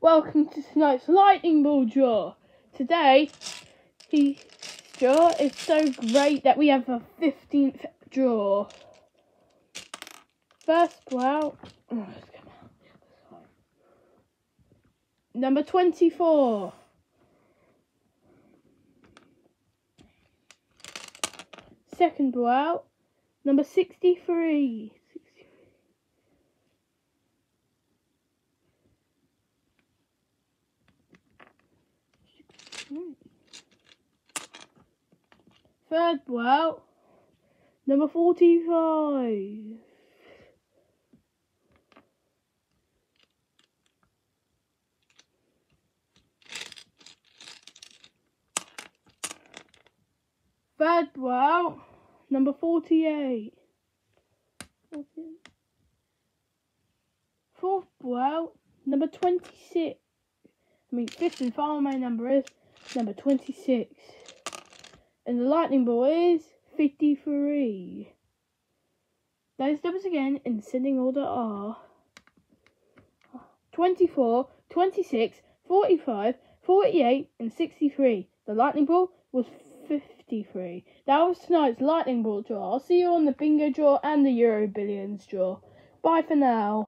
welcome to tonight's lightning ball draw. Today, the draw is so great that we have a 15th draw. First ball out. Number 24. Second ball out. Number 63. Third ball out. Number 45. Third ball out. Number 48. Fourth ball out. Number 26. Fifth and final my number is number 26. And the lightning ball is 53. Those numbers again in descending order are 24, 26, 45, 48 and 63. The lightning ball was 53. That was tonight's lightning ball draw. I'll see you on the bingo draw and the Euro Billions draw. Bye for now.